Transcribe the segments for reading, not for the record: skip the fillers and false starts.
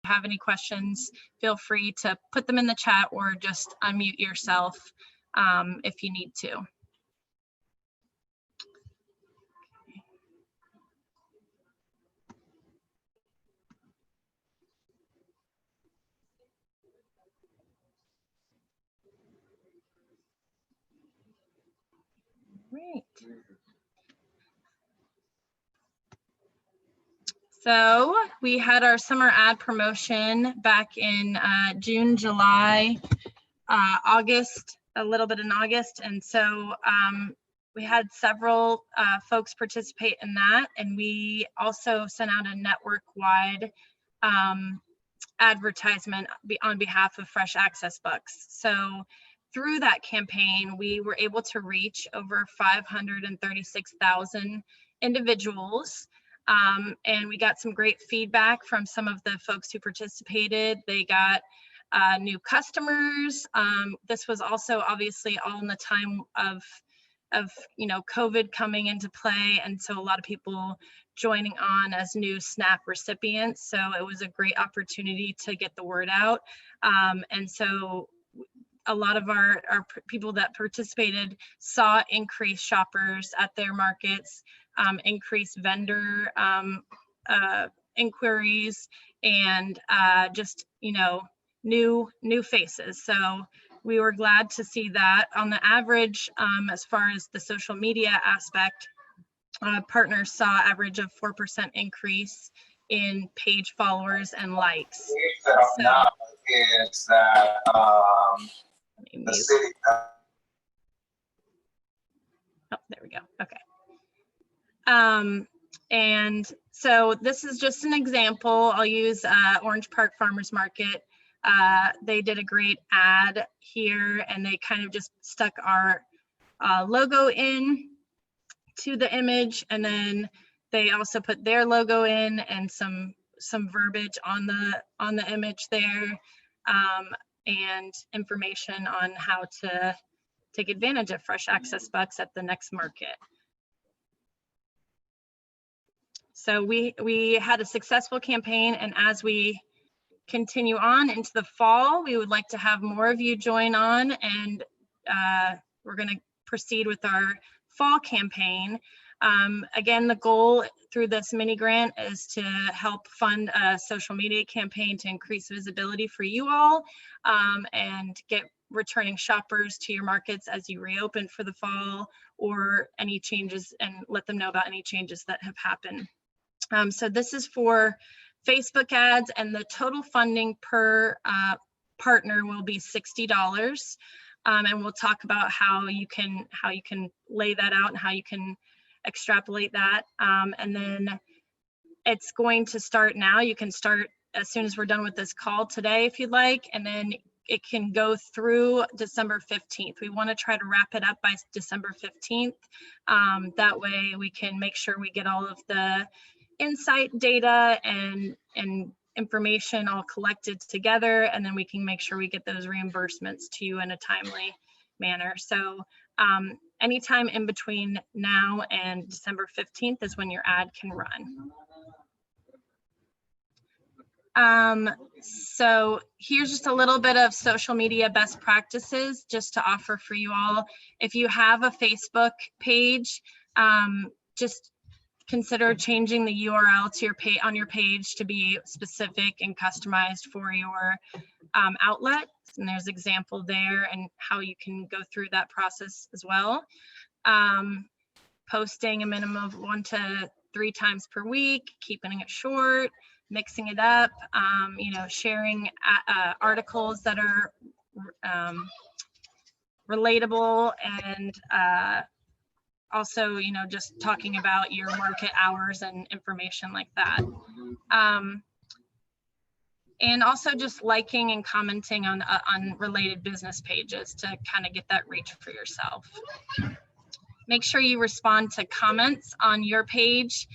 have any questions, feel free to put them in the chat or just unmute yourself if you need to. Great. So we had our summer ad promotion back in June, July, August, a little bit in August. And so we had several folks participate in that. And we also sent out a network-wide advertisement on behalf of Fresh Access Books. So through that campaign, we were able to reach over 536,000 individuals. And we got some great feedback from some of the folks who participated. They got new customers. This was also obviously all in the time of COVID coming into play, and so a lot of people joining on as new SNAP recipients. So it was a great opportunity to get the word out. And so a lot of our people that participated saw increased shoppers at their markets, increased vendor inquiries, and just new faces. So we were glad to see that. On the average, as far as the social media aspect, partners saw average of 4% increase in page followers and likes. So, is that the city. Oh, there we go. Okay. And so this is just an example. I'll use Orange Park Farmers Market. They did a great ad here, and they kind of just stuck our logo in to the image, and then they also put their logo in and some verbiage on the image there, and information on how to take advantage of Fresh Access Bucks at the next market. So we had a successful campaign, and as we continue on into the fall, we would like to have more of you join on, and we're going to proceed with our fall campaign. Again, the goal through this mini grant is to help fund a social media campaign to increase visibility for you all, and get returning shoppers to your markets as you reopen for the fall, or any changes, and let them know about any changes that have happened. So this is for Facebook ads, and the total funding per partner will be $60. And we'll talk about how you can lay that out and how you can extrapolate that. And then it's going to start now. You can start as soon as we're done with this call today, if you'd like, and then it can go through December 15th. We want to try to wrap it up by December 15th. That way we can make sure we get all of the insight data and information all collected together, and then we can make sure we get those reimbursements to you in a timely manner. So anytime in between now and December 15th is when your ad can run. So here's just a little bit of social media best practices just to offer for you all. If you have a Facebook page, just consider changing the URL to on your page to be specific and customized for your outlet. And there's an example there and how you can go through that process as well. Posting a minimum of 1 to 3 times per week, keeping it short, mixing it up, sharing articles that are relatable, and also, just talking about your market hours and information like that. And also just liking and commenting on related business pages to kind of get that reach for yourself. Make sure you respond to comments on your page.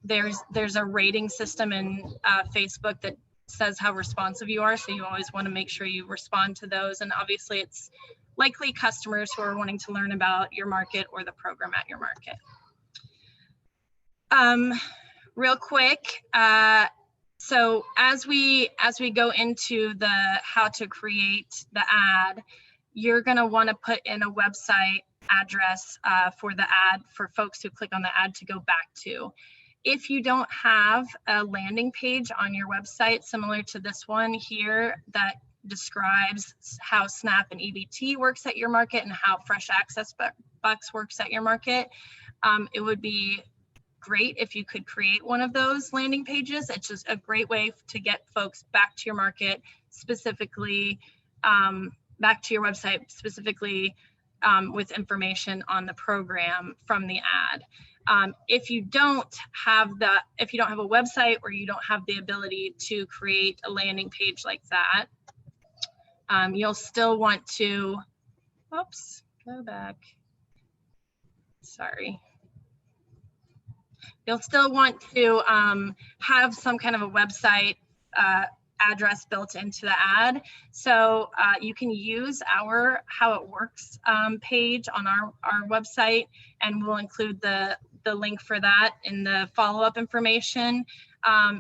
There's a rating system in Facebook that says how responsive you are, so you always want to make sure you respond to those. And obviously it's likely customers who are wanting to learn about your market or the program at your market. Real quick, So as we go into the how to create the ad, you're going to want to put in a website address for the ad for folks who click on the ad to go back to. If you don't have a landing page on your website similar to this one here that describes how SNAP and EBT works at your market and how Fresh Access Bucks works at your market, it would be great if you could create one of those landing pages. It's just a great way to get folks back to your market, specifically back to your website, specifically with information on the program from the ad. If you don't have a website, or you don't have the ability to create a landing page like that, you'll still want to, oops, go back. Sorry. You'll still want to have some kind of a website address built into the ad. So you can use our How It Works page on our website, and we'll include the link for that in the follow-up information.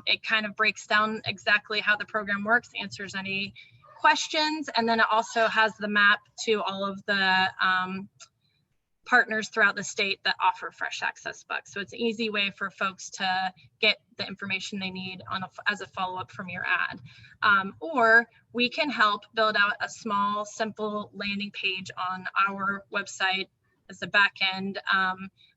It kind of breaks down exactly how the program works, answers any questions, and then it also has the map to all of the partners throughout the state that offer Fresh Access Bucks. So it's an easy way for folks to get the information they need as a follow-up from your ad. Or we can help build out a small, simple landing page on our website as a back-end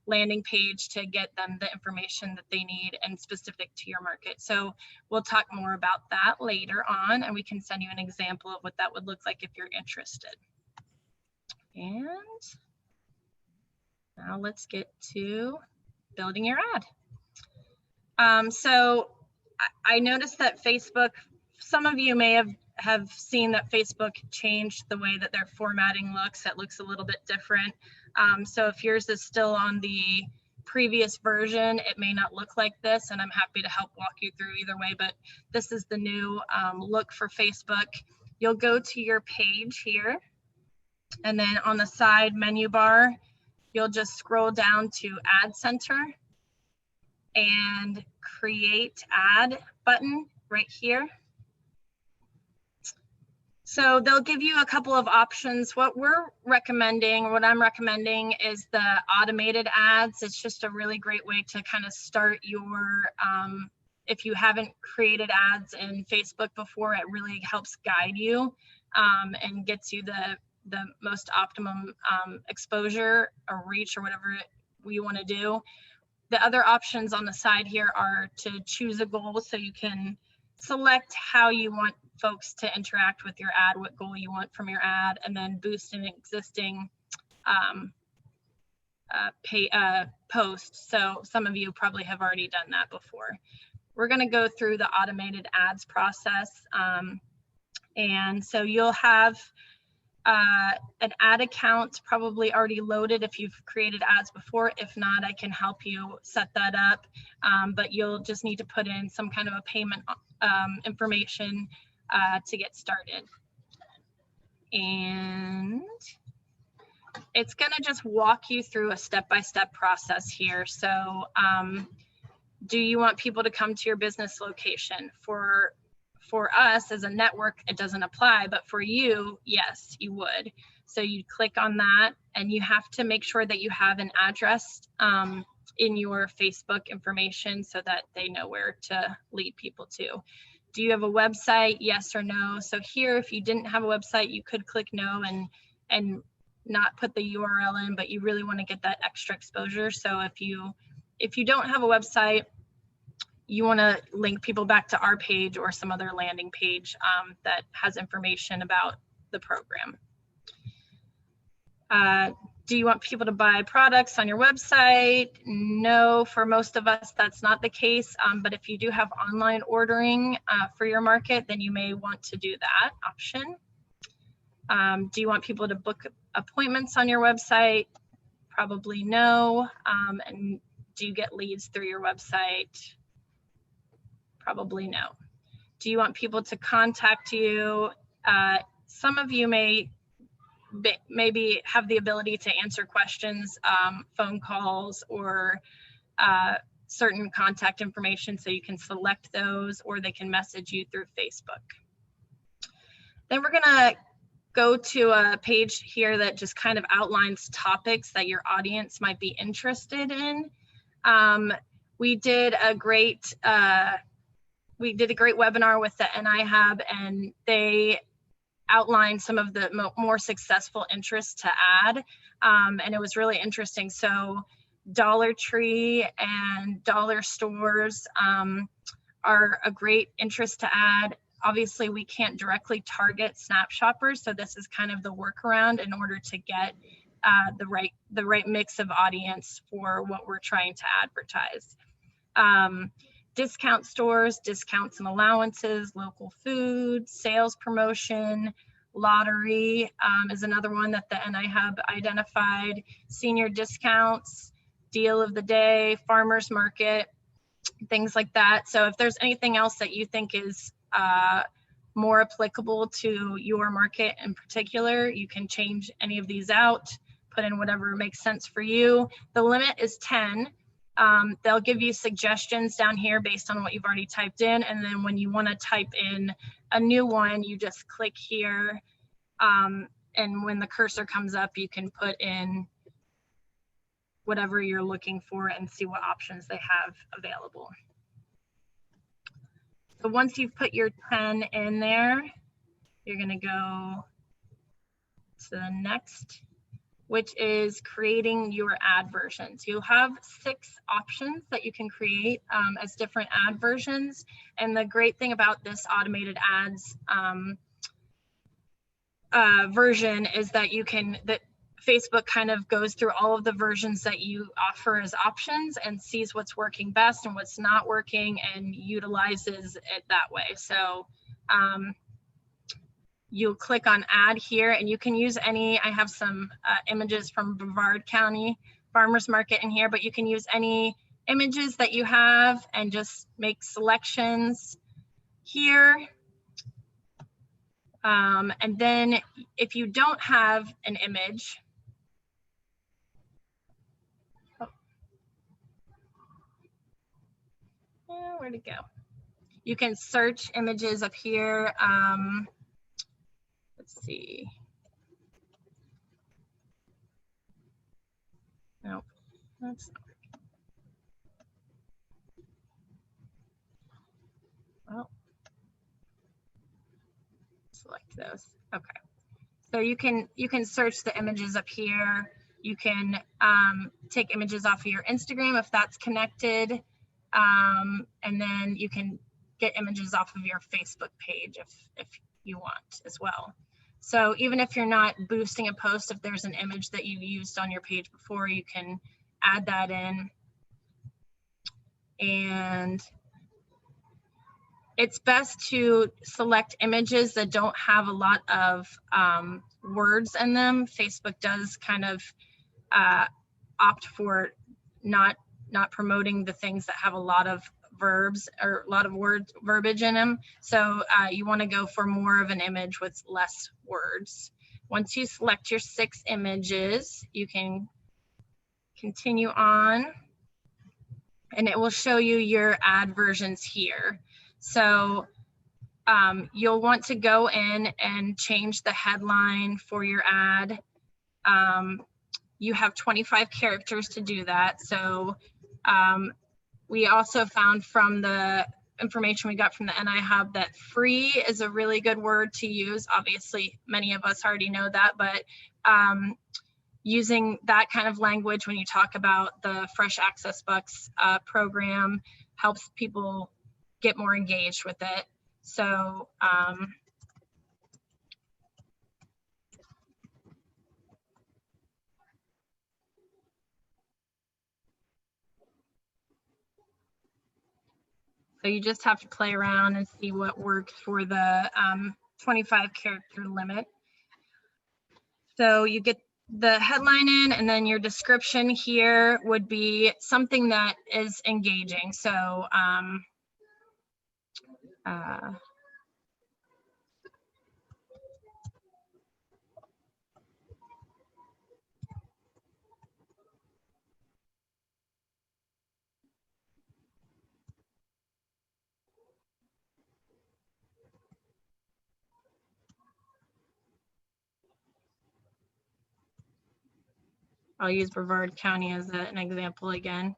landing page to get them the information that they need and specific to your market. So we'll talk more about that later on, and we can send you an example of what that would look like if you're interested. And now let's get to building your ad. So I noticed that Facebook, some of you may have seen that Facebook changed the way that their formatting looks. It looks a little bit different. So if yours is still on the previous version, it may not look like this, and I'm happy to help walk you through either way, but this is the new look for Facebook. You'll go to your page here, and then on the side menu bar, you'll just scroll down to Ad Center and create ad button right here. So they'll give you a couple of options. What I'm recommending is the automated ads. It's just a really great way to kind of start your, if you haven't created ads in Facebook before, it really helps guide you and gets you the most optimum exposure or reach or whatever we want to do. The other options on the side here are to choose a goal, so you can select how you want folks to interact with your ad, what goal you want from your ad, and then boost an existing post. So some of you probably have already done that before. We're going to go through the automated ads process. And so you'll have an ad account probably already loaded if you've created ads before. If not, I can help you set that up, but you'll just need to put in some kind of a payment information to get started. And it's going to just walk you through a step-by-step process here. So do you want people to come to your business location? For us as a network, it doesn't apply, but for you, yes, you would. So you click on that, and you have to make sure that you have an address in your Facebook information so that they know where to lead people to. Do you have a website? Yes or no. So here, if you didn't have a website, you could click no and not put the URL in, but you really want to get that extra exposure. So if you don't have a website, you want to link people back to our page or some other landing page that has information about the program. Do you want people to buy products on your website? No, for most of us, that's not the case. But if you do have online ordering for your market, then you may want to do that option. Do you want people to book appointments on your website? Probably no. And do you get leads through your website? Probably no. Do you want people to contact you? Some of you may maybe have the ability to answer questions, phone calls, or certain contact information, so you can select those, or they can message you through Facebook. Then we're gonna go to a page here that just kind of outlines topics that your audience might be interested in. We did a great webinar with the NI Hub, and they outlined some of the more successful interests to add, and it was really interesting. So Dollar Tree and dollar stores are a great interest to add. Obviously, we can't directly target Snap shoppers, so this is kind of the workaround in order to get the right mix of audience for what we're trying to advertise. Discount stores, discounts and allowances, local food, sales promotion, lottery is another one that the NI Hub identified, senior discounts, deal of the day, farmers market, things like that. So if there's anything else that you think is more applicable to your market in particular, you can change any of these out, put in whatever makes sense for you. The limit is 10. They'll give you suggestions down here based on what you've already typed in. And then when you want to type in a new one, you just click here. And when the cursor comes up, you can put in whatever you're looking for and see what options they have available. So once you've put your 10 in there, you're going to go to the next, which is creating your ad versions. You'll have 6 options that you can create as different ad versions. And the great thing about this automated ads version is that Facebook kind of goes through all of the versions that you offer as options and sees what's working best and what's not working and utilizes it that way. So you'll click on add here and you can use any, I have some images from Brevard County Farmers Market in here, but you can use any images that you have and just make selections here. And then if you don't have an image, where'd it go? You can search images up here. Let's see. Nope, that's not working. Well, select those. Okay. So you can search the images up here. You can take images off of your Instagram if that's connected. And then you can get images off of your Facebook page if you want as well. So even if you're not boosting a post, if there's an image that you used on your page before, you can add that in. And it's best to select images that don't have a lot of words in them. Facebook does kind of opt for not promoting the things that have a lot of verbs or a lot of verbiage in them. So you want to go for more of an image with less words. Once you select your 6 images, you can continue on and it will show you your ad versions here. So you'll want to go in and change the headline for your ad. You have 25 characters to do that. So we also found from the information we got from the NI Hub that free is a really good word to use. Obviously, many of us already know that, but using that kind of language when you talk about the Fresh Access Bucks program helps people get more engaged with it. So so you just have to play around and see what works for the 25 character limit. So you get the headline in, and then your description here would be something that is engaging. So I'll use Brevard County as an example again.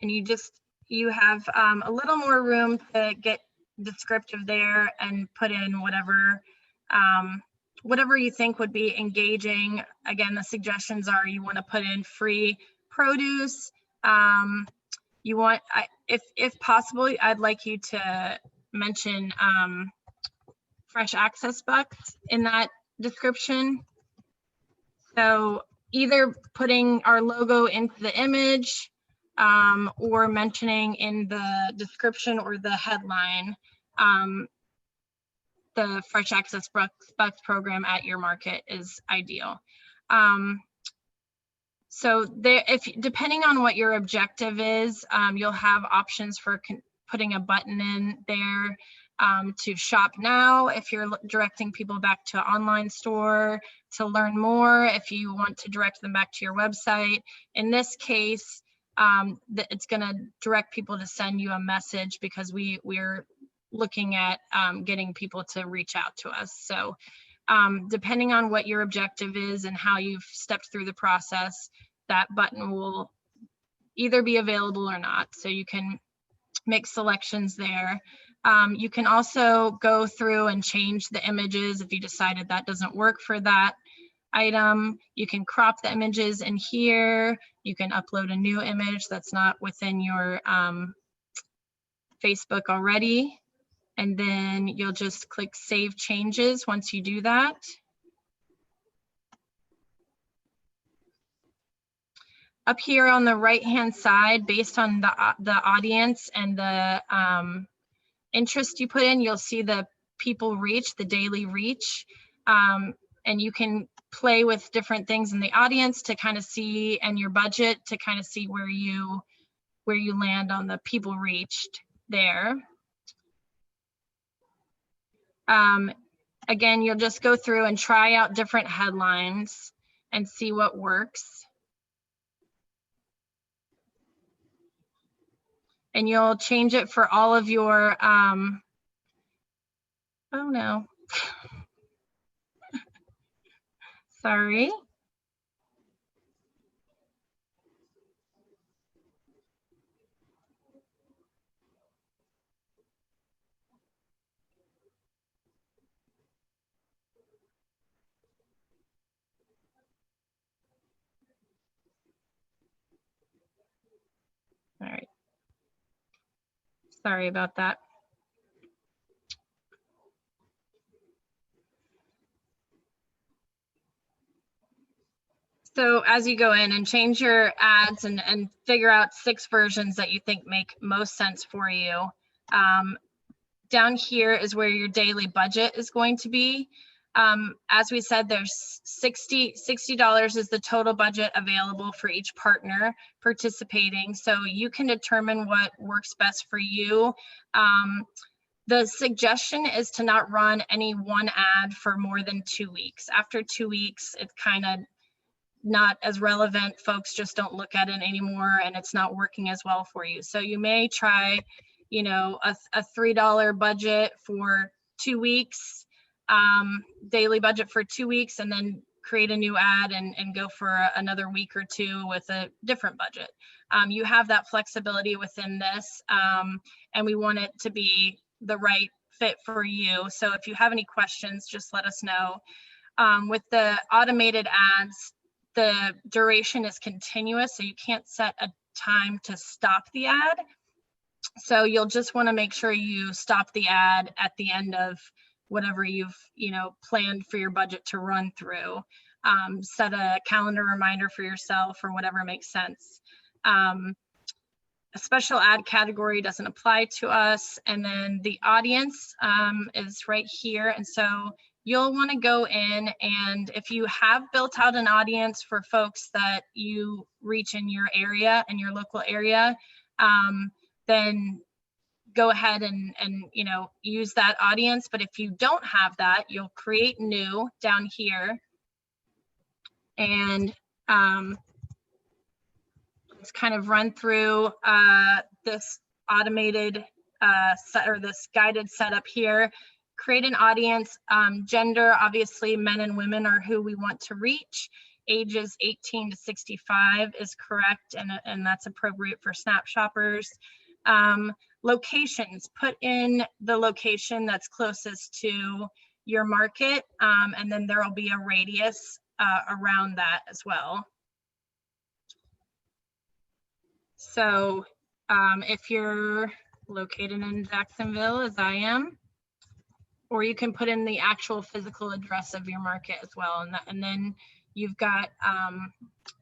And you have a little more room to get descriptive there and put in whatever you think would be engaging. Again, the suggestions are you want to put in free produce. You want, if possible, I'd like you to mention fresh access bucks in that description. So either putting our logo into the image or mentioning in the description or the headline the fresh access bucks program at your market is ideal. So there, depending on what your objective is, you'll have options for putting a button in there to shop now if you're directing people back to an online store, to learn more if you want to direct them back to your website. In this case, it's going to direct people to send you a message because we're looking at getting people to reach out to us. So depending on what your objective is and how you've stepped through the process, that button will either be available or not. So you can make selections there. You can also go through and change the images if you decided that doesn't work for that item. You can crop the images in here. You can upload a new image that's not within your Facebook already. And then you'll just click Save Changes once you do that. Up here on the right-hand side, based on the audience and the interest you put in, you'll see the people reach, the daily reach. And you can play with different things in the audience to kind of see, and your budget to kind of see where you land on the people reached there. Again, you'll just go through and try out different headlines and see what works. And you'll change it for all of your, oh no, sorry. All right. Sorry about that. So as you go in and change your ads and figure out 6 versions that you think make most sense for you, down here is where your daily budget is going to be. As we said, there's $60 is the total budget available for each partner participating. So you can determine what works best for you. The suggestion is to not run any one ad for more than 2 weeks. After 2 weeks, it's kind of not as relevant. Folks just don't look at it anymore and it's not working as well for you. So you may try, you know, a $3 budget for 2 weeks, daily budget for 2 weeks, and then create a new ad and go for another week or 2 with a different budget. You have that flexibility within this, and we want it to be the right fit for you. So if you have any questions, just let us know. With the automated ads, the duration is continuous, so you can't set a time to stop the ad. So you'll just want to make sure you stop the ad at the end of whatever you've planned for your budget to run through. Set a calendar reminder for yourself or whatever makes sense. A special ad category doesn't apply to us. And then the audience is right here. And so you'll want to go in, and if you have built out an audience for folks that you reach in your area, in your local area, then go ahead and use that audience. But if you don't have that, you'll create new down here. And let's kind of run through this automated or this guided setup here. Create an audience. Gender, obviously men and women are who we want to reach. Ages 18 to 65 is correct, and that's appropriate for Snap shoppers. Locations, put in the location that's closest to your market, and then there will be a radius around that as well. So if you're located in Jacksonville, as I am, or you can put in the actual physical address of your market as well, and then you've got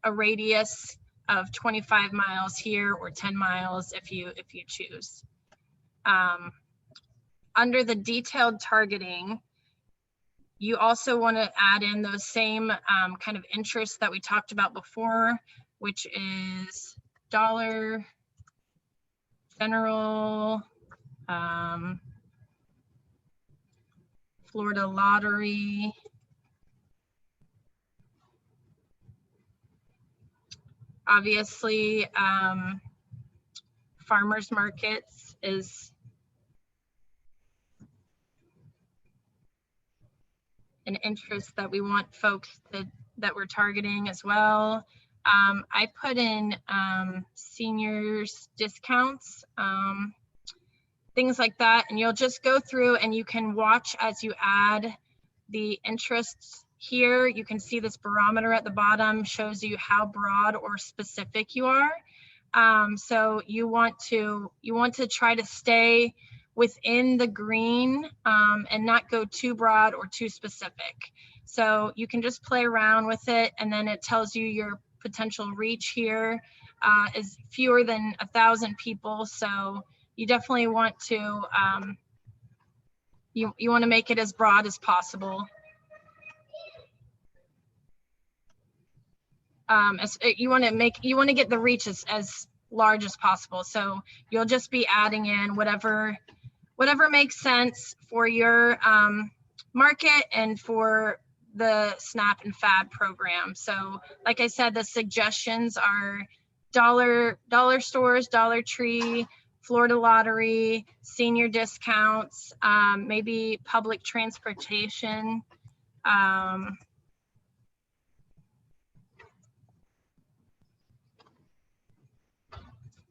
a radius of 25 miles here or 10 miles if you choose. Under the detailed targeting, you also want to add in those same kind of interests that we talked about before, which is dollar, general, Florida lottery, obviously farmers markets is an interest that we want folks that we're targeting as well. I put in seniors discounts, things like that, and you'll just go through and you can watch as you add the interests here. You can see this barometer at the bottom shows you how broad or specific you are. So you want to try to stay within the green and not go too broad or too specific. So you can just play around with it, and then it tells you your potential reach here is fewer than 1,000 people. So you definitely want to you want to make it as broad as possible. You want to get the reach as large as possible. So you'll just be adding in whatever makes sense for your market and for the SNAP and FAB program. So like I said, the suggestions are dollar stores, Dollar Tree, Florida lottery, senior discounts, maybe public transportation,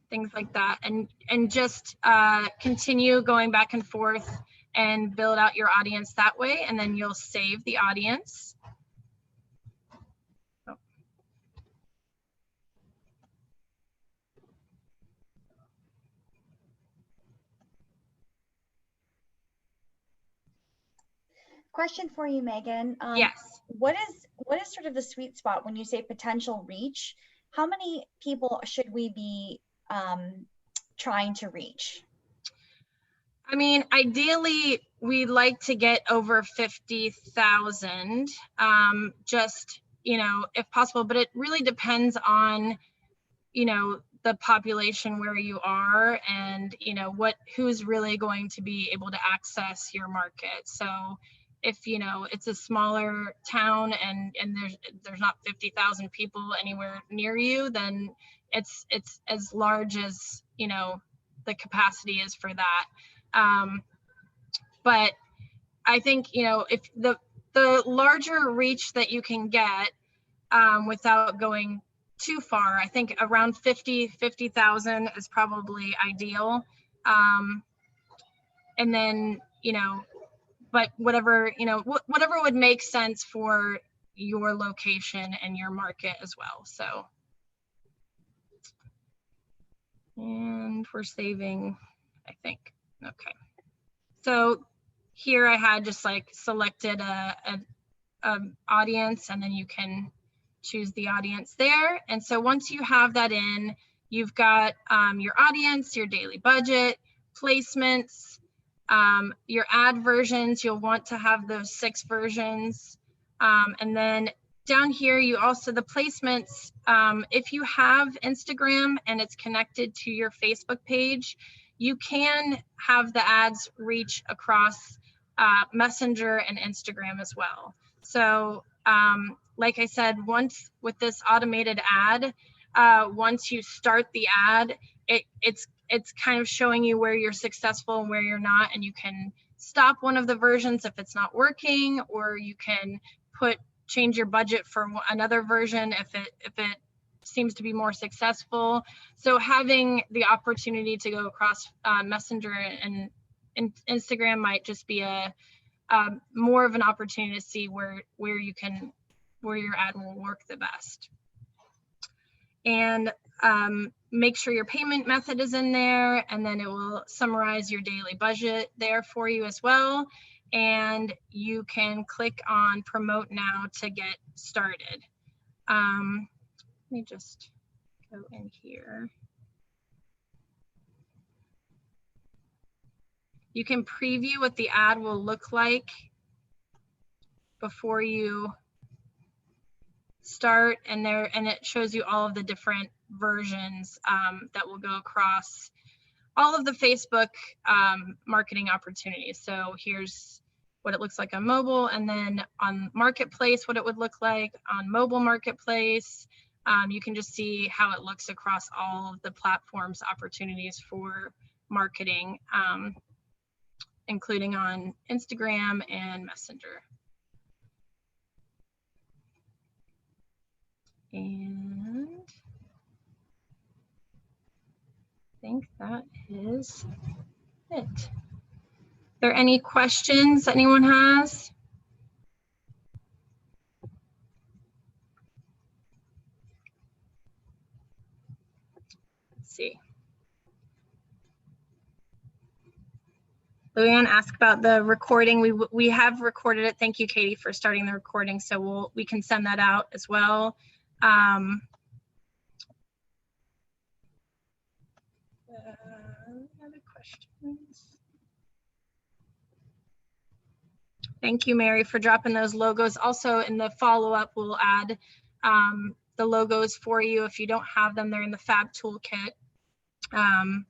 things like that, and just continue going back and forth and build out your audience that way, and then you'll save the audience. Oh. Question for you, Megan. Yes. What is sort of the sweet spot when you say potential reach? How many people should we be trying to reach? I mean, ideally, we'd like to get over 50,000, just, if possible, but it really depends on, the population where you are and, who's really going to be able to access your market. So if, it's a smaller town and there's not 50,000 people anywhere near you, then it's as large as, the capacity is for that. But I think, if the larger reach that you can get without going too far, I think around 50,000 is probably ideal. And then, but whatever would make sense for your location and your market as well. So, and we're saving, I think. Okay. So here I had just like selected a audience, and then you can choose the audience there. And so once you have that in, you've got your audience, your daily budget, placements, your ad versions. You'll want to have those 6 versions. And then down here, you also, the placements, if you have Instagram and it's connected to your Facebook page, you can have the ads reach across Messenger and Instagram as well. So like I said, once with this automated ad, once you start the ad, it's kind of showing you where you're successful and where you're not, and you can stop one of the versions if it's not working, or you can change your budget for another version if it seems to be more successful. So having the opportunity to go across Messenger and Instagram might just be a more of an opportunity to see where your ad will work the best. And make sure your payment method is in there, and then it will summarize your daily budget there for you as well. And you can click on promote now to get started. Let me just go in here. You can preview what the ad will look like before you start, and it shows you all of the different versions that will go across all of the Facebook marketing opportunities. So here's what it looks like on mobile, and then on Marketplace, what it would look like on mobile Marketplace. You can just see how it looks across all of the platforms opportunities for marketing, including on Instagram and Messenger. And I think that is it. Are there any questions anyone has? Let's see. Luann asked about the recording. We have recorded it. Thank you, Katie, for starting the recording. So we can send that out as well. Other questions? Thank you, Mary, for dropping those logos. Also, in the follow-up, we'll add the logos for you. If you don't have them, they're in the Fab Toolkit. And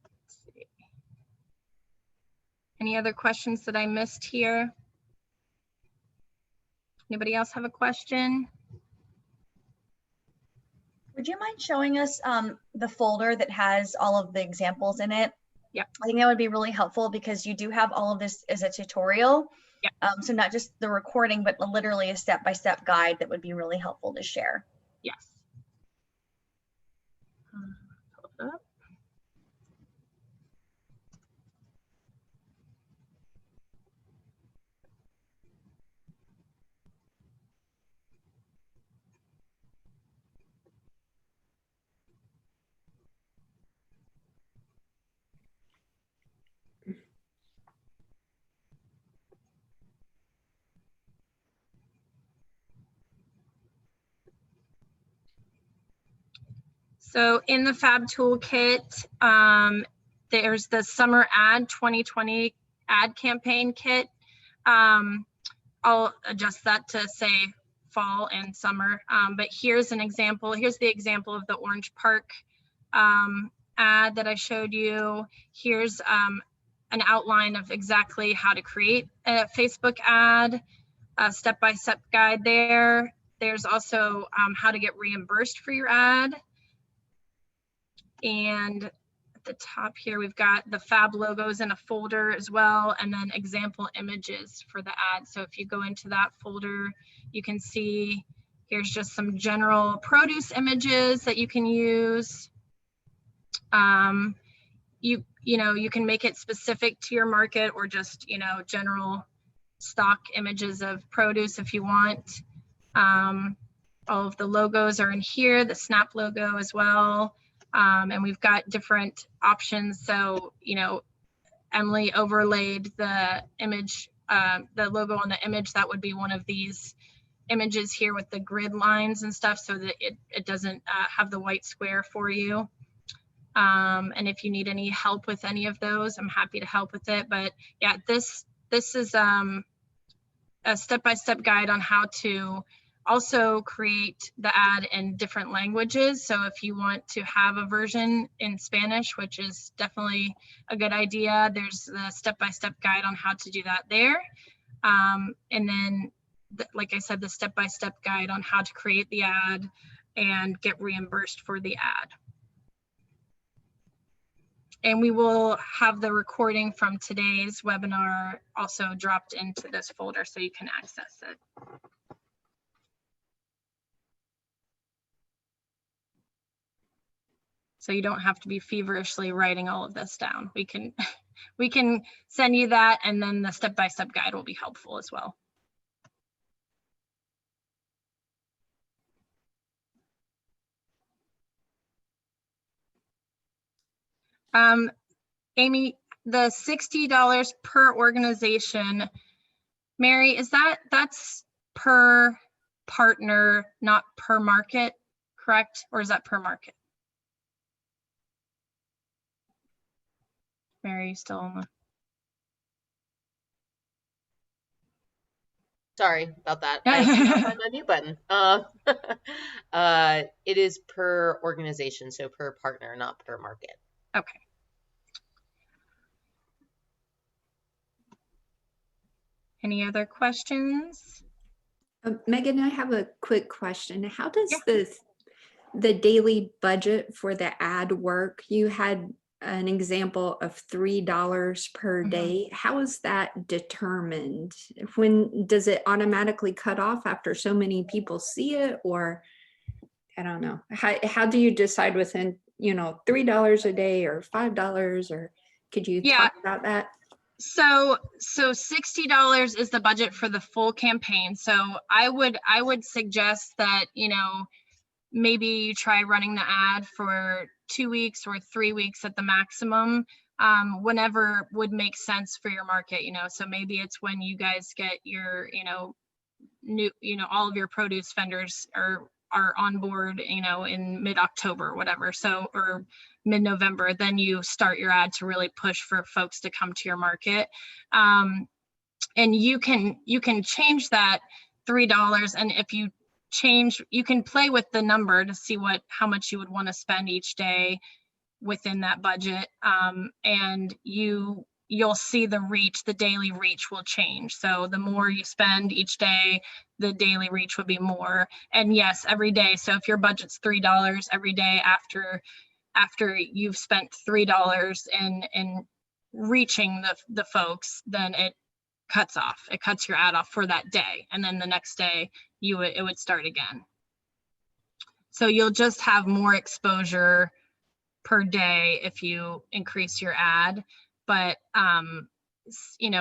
let's see. Any other questions that I missed here? Anybody else have a question? Would you mind showing us the folder that has all of the examples in it? Yeah. I think that would be really helpful, because you do have all of this as a tutorial. Yeah. So not just the recording, but literally a step-by-step guide that would be really helpful to share. Yes. Pull it up. So in the Fab Toolkit, there's the Summer Ad 2020 Ad Campaign Kit. I'll adjust that to say fall and summer, but here's an example. Here's the example of the Orange Park ad that I showed you. Here's an outline of exactly how to create a Facebook ad, a step-by-step guide there. There's also how to get reimbursed for your ad. And at the top here, we've got the Fab logos in a folder as well, and then example images for the ad. So if you go into that folder, you can see here's just some general produce images that you can use. You can make it specific to your market, or just, general stock images of produce if you want. All of the logos are in here, the Snap logo as well. And we've got different options. So, Emily overlaid the image, the logo on the image. That would be one of these images here with the grid lines and stuff, so that it doesn't have the white square for you. And if you need any help with any of those, I'm happy to help with it. But yeah, this is a step-by-step guide on how to also create the ad in different languages. So if you want to have a version in Spanish, which is definitely a good idea, there's the step-by-step guide on how to do that there. And then like I said, the step-by-step guide on how to create the ad and get reimbursed for the ad. And we will have the recording from today's webinar also dropped into this folder so you can access it. So you don't have to be feverishly writing all of this down. We can send you that, and then the step-by-step guide will be helpful as well. Amy, the $60 per organization, Mary, that's per partner, not per market, correct? Or is that per market? Mary, you still on the... Sorry about that. I cannot find my mute button. It is per organization, so per partner, not per market. Okay. Any other questions? Megan, I have a quick question. How does the daily budget for the ad work? You had an example of $3 per day. How is that determined? When does it automatically cut off after so many people see it, or I don't know. How do you decide within, $3 a day or $5, or could you talk about that? So $60 is the budget for the full campaign. So I would suggest that, maybe you try running the ad for 2 weeks or 3 weeks at the maximum, whenever would make sense for your market, so maybe it's when you guys get your, new, all of your produce vendors are on board, in mid-October, whatever. So, or mid-November, then you start your ad to really push for folks to come to your market. And you can change that $3. And if you change, you can play with the number to see how much you would want to spend each day within that budget. And you'll see the daily reach will change. So the more you spend each day, the daily reach would be more. And yes, every day. So if your budget's $3 every day after you've spent $3 in reaching the folks, then it cuts your ad off for that day. And then the next day it would start again. So you'll just have more exposure per day if you increase your ad. But,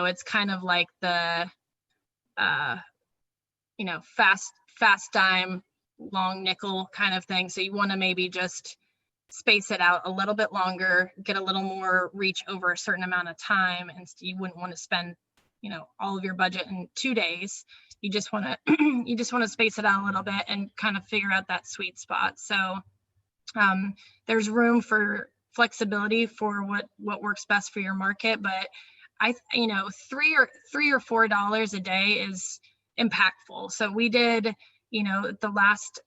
it's kind of like the, fast dime, long nickel kind of thing. So you want to maybe just space it out a little bit longer, get a little more reach over a certain amount of time. And you wouldn't want to spend, all of your budget in 2 days. You just want to space it out a little bit and kind of figure out that sweet spot. So there's room for flexibility for what works best for your market, but $3 or $4 a day is impactful. So we did, the last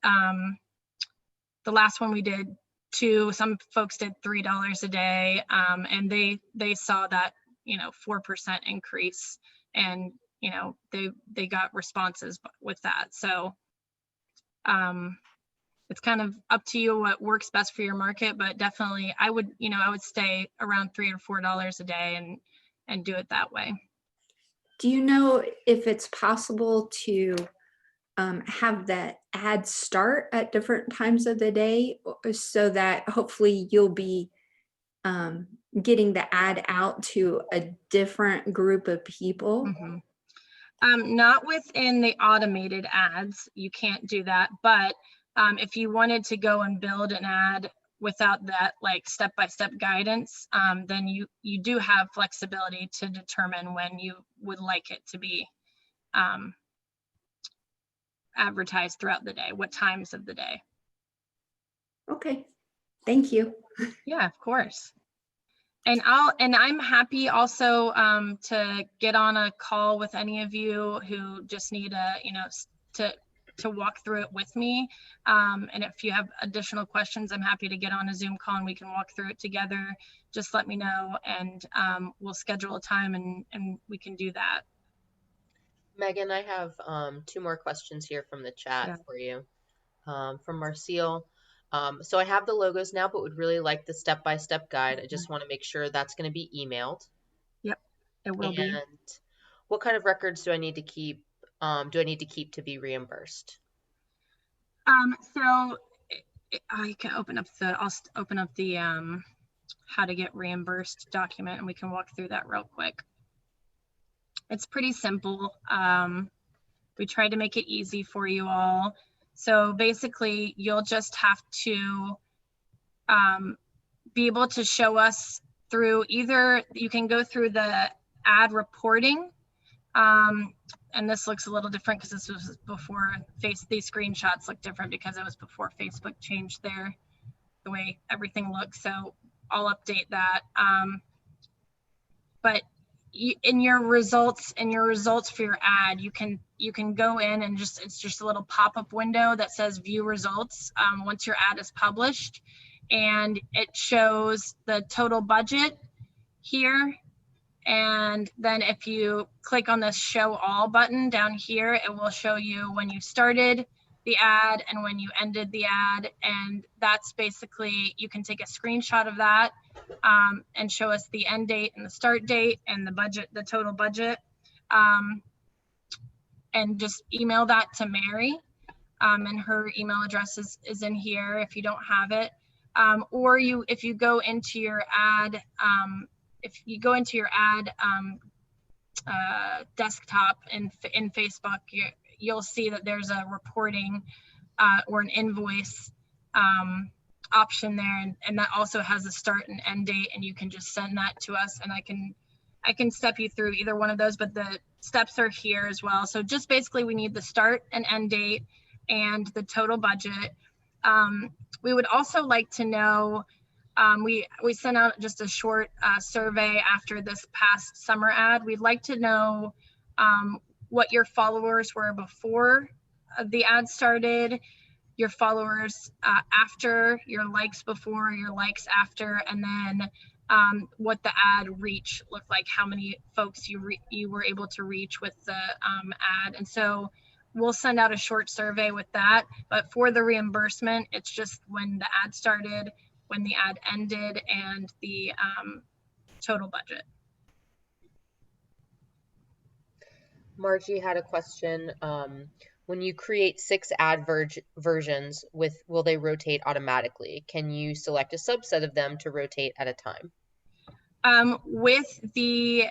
one we did some folks did $3 a day, and they saw that 4% increase, and they got responses with that. So it's kind of up to you what works best for your market, but definitely I would stay around $3 or $4 a day and do it that way. Do you know if it's possible to have the ad start at different times of the day so that hopefully you'll be getting the ad out to a different group of people? Not within the automated ads, you can't do that, but if you wanted to go and build an ad without that step-by-step guidance, then you do have flexibility to determine when you would like it to be advertised throughout the day, what times of the day. Okay, thank you. Yeah, of course. And I'm happy also to get on a call with any of you who just need to walk through it with me. And if you have additional questions, I'm happy to get on a Zoom call and we can walk through it together. Just let me know, and we'll schedule a time and we can do that. Megan, I have two more questions here from the chat Yeah. for you. From Marcel. So I have the logos now, but would really like the step-by-step guide. I just want to make sure that's going to be emailed. Yep, it will And be. what kind of records do I need to keep? Do I need to keep to be reimbursed? So I can open up open up the how to get reimbursed document, and we can walk through that real quick. It's pretty simple. We tried to make it easy for you all. So basically, you'll just have to be able to show us through either, you can go through the ad reporting. And this looks a little different because this was before these screenshots look different because it was before Facebook changed the way everything looks. So I'll update that. But in your results for your ad, you can go in and it's just a little pop-up window that says view results once your ad is published, and it shows the total budget here. And then if you click on this show all button down here, it will show you when you started the ad and when you ended the ad. And that's basically, you can take a screenshot of that and show us the end date and the start date and the budget, the total budget, and just email that to Mary. And her email address is in here if you don't have it. Or if you go into your ad, desktop in Facebook, you'll see that there's a reporting or an invoice option there, and that also has a start and end date, and you can just send that to us, and I can step you through either one of those, but the steps are here as well. So just basically we need the start and end date and the total budget. We would also like to know, we sent out just a short survey after this past summer ad. We'd like to know what your followers were before the ad started, your followers after, your likes before, your likes after, and then what the ad reach looked like, how many folks you were able to reach with the ad. And so we'll send out a short survey with that. But for the reimbursement, it's just when the ad started, when the ad ended, and the total budget. Margie had a question. When you create 6 ad versions, will they rotate automatically? Can you select a subset of them to rotate at a time? With the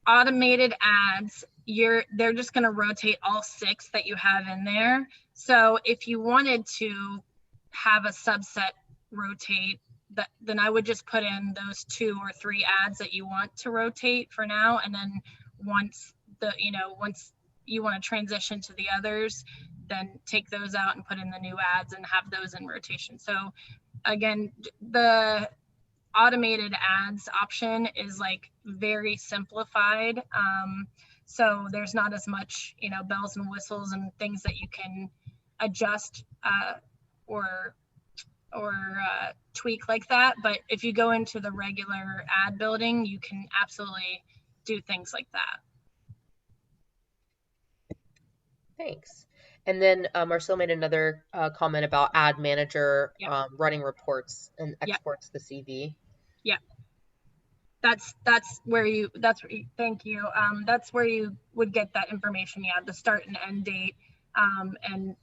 automated ads, they're just going to rotate all 6 that you have in there. So if you wanted to have a subset rotate, then I would just put in those 2 or 3 ads that you want to rotate for now, and then once you want to transition to the others, then take those out and put in the new ads and have those in rotation. So again, the automated ads option is like very simplified. So there's not as much, bells and whistles and things that you can adjust or tweak like that. But if you go into the regular ad building, you can absolutely do things like that. Thanks. And then Marcel made another comment about Ad Manager running reports and exports the CV. Yeah. That's where you thank you. That's where you would get that information. Yeah, the start and end date, and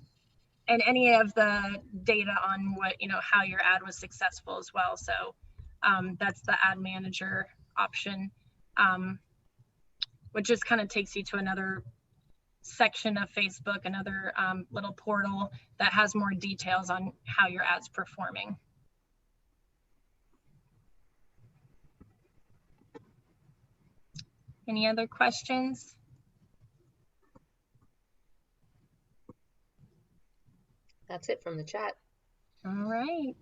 any of the data on what, how your ad was successful as well. So that's the Ad Manager option, which just kind of takes you to another section of Facebook, another little portal that has more details on how your ad's performing. Any other questions? That's it from the chat. All right.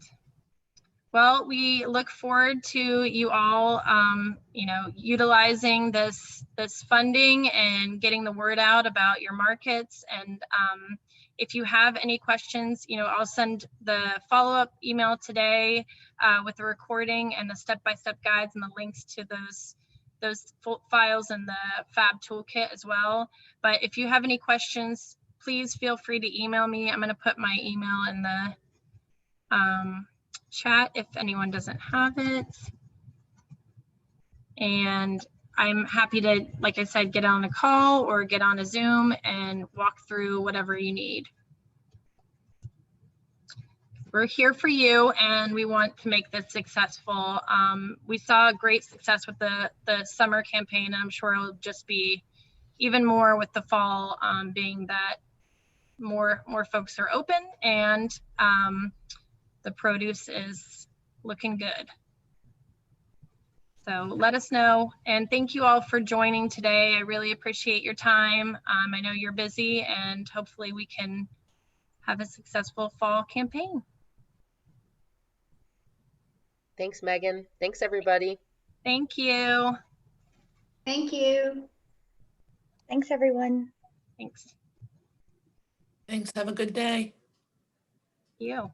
Well, we look forward to you all, utilizing this funding and getting the word out about your markets. And if you have any questions, I'll send the follow-up email today with the recording and the step-by-step guides and the links to those those files in the Fab Toolkit as well. But if you have any questions, please feel free to email me. I'm going to put my email in the chat if anyone doesn't have it. And I'm happy to, like I said, get on a call or get on a Zoom and walk through whatever you need. We're here for you and we want to make this successful. We saw great success with the summer campaign, and I'm sure it'll just be even more with the fall, being that more folks are open and the produce is looking good. So let us know, and thank you all for joining today. I really appreciate your time. I know you're busy, and hopefully we can have a successful fall campaign. Thanks, Megan. Thanks, everybody. Thank you. Thank you. Thanks, everyone. Thanks. Thanks. Have a good day. You.